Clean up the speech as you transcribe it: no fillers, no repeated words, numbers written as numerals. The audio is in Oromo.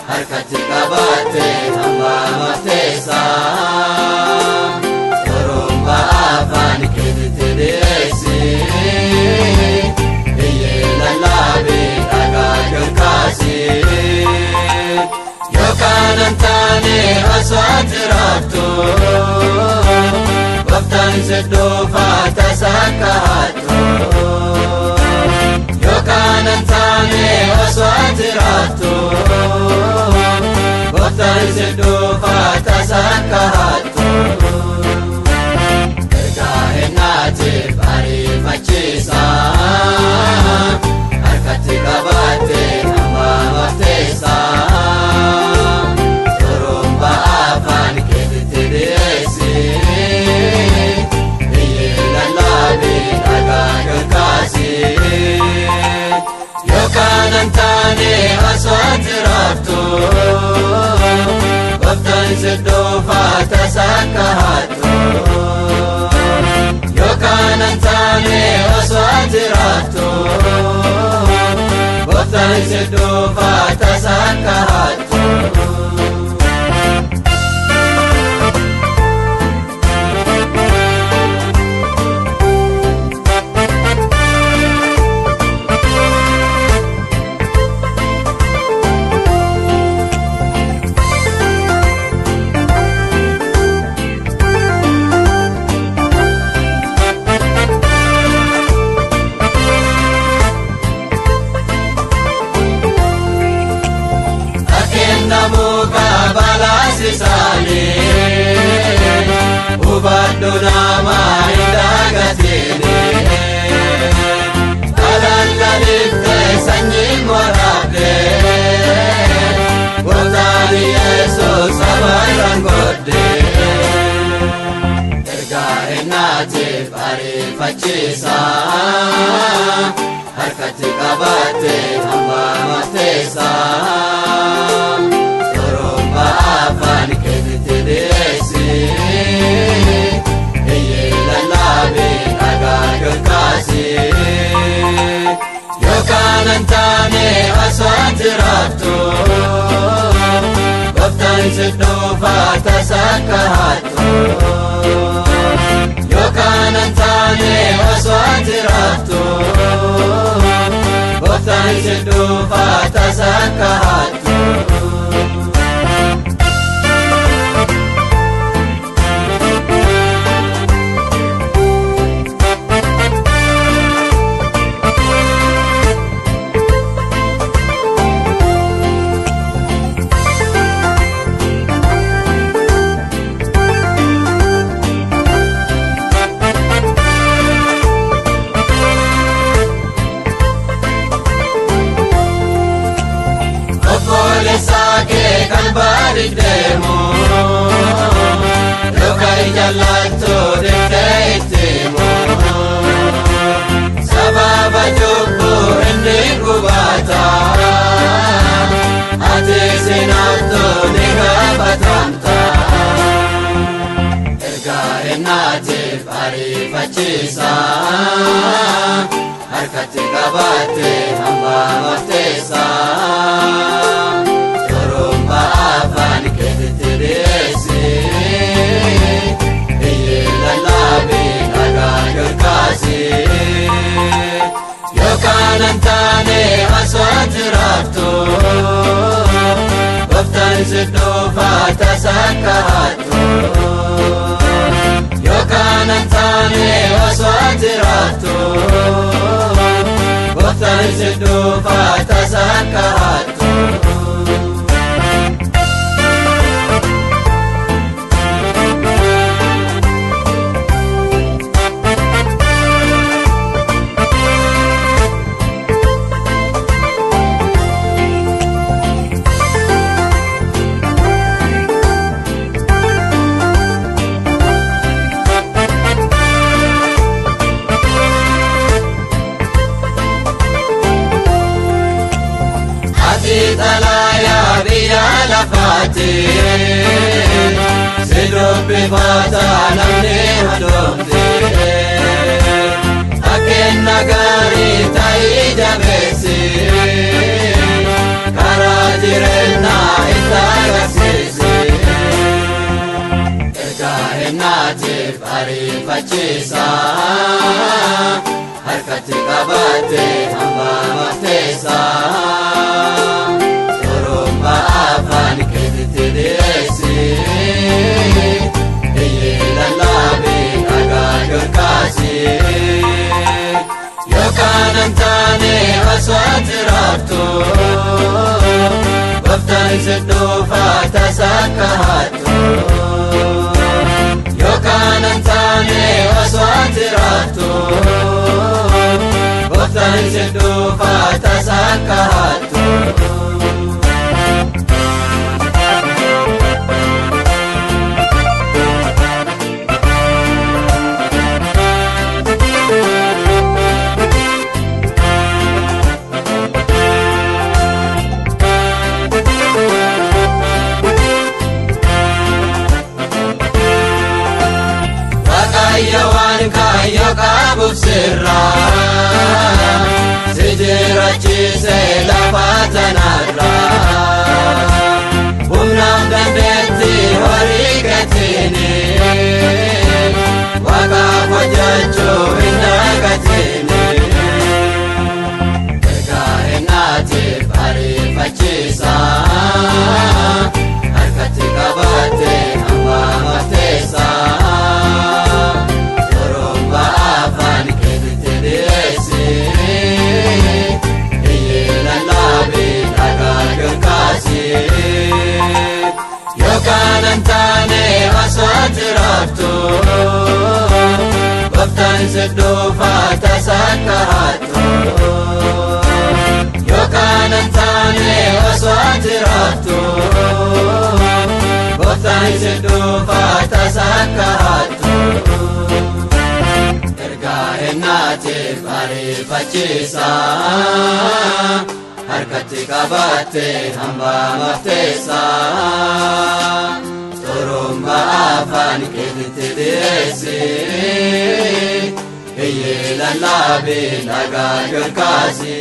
harkatti qabatte hamba murteessa Oromba afaan keetitti dhiyeessi biyyee lallaabe dhagaa galkaasi yookaan hin taane aswaati raabtu Gooftaan sedoofa tasaakka hattu yookaan hin taane aswaati raabtu Gooftaan sedoofa tasaakka hattu ergaa hinnaatiif ariifachiisa harkatti qabatte hamba murteessa Oromba afaan keetitti dhiyeessi biyyee lallaabe dhagaa galkaasi yookaan hin taane aswaati raabtu Gooftaan sedoofa tasaakka hattu yookaan hin taane aswaati raabtu Gooftaan sedoofa tasaakka hattu Ubaddu nama hindagateene Alallalifte sanyiin waraabde Gooftaan Yesuus sabarran godhe ergaa hinnaatiif ariifachiisa harkatti qabatte hamba murteessa Oromba afaan keetitti dhiyeessi biyyee lallaabe dhagaa galkaasi yookaan hin taane aswaati raabtu Gooftaan sedoofa tasaakka hattu yookaan hin taane aswaati raabtu Gooftaan sedoofa tasaakka hattu Demo Lokai jalatto deitemo Sababa jobbo enne gubata Ate senatto negabatamta Erga hinnaatiif ariifachiisa harkatti qabatte hamba murteessa Oromba afaan keetitti dhiyeessi biyyee lallaabe dhagaa galkaasi yookaan hin taane aswaati raabtu Gooftaan sedoofa tasaakka hattu yookaan hin taane aswaati raabtu Gooftaan sedoofa tasaakka hattu Talaya biya lafate Sidope bata namne hadomte Aken nagari tai jabese ariifachiisa harkatti qabatte hamba murteessa soromba afaan keetitti dhiyeessi iyyee lallaabii dhagaa dorkaasi yookaan hin taane osoo ati raaftu gooftaan si dhufa tasaa kaa'attu yookaan hin taane osoo ati raaftu gooftaan si dhufa tasaa kaa'attu. Waan kaayyo qabuuf sirraa si jiraachise lafa tanarraa humnaaf dandeetti horii keetiini Waaqaaf hojjechuu hin dagatiini ergaa hinnaatiif ariifachiisa harkatti qabatte hamba murteessa yookaan hin taane osoo ati raaftu gooftaan si dhufa tasaa kaa'attu yookaan hin taane osoo ati raaftu gooftaan si dhufa tasaa kaa'attu ergaa hinnaatiif ariifachiisa harkatti qabatte hamba murteessa soromba afaan keetitti dhiyeessi iyyee lallaabii dhagaa dorkaasi.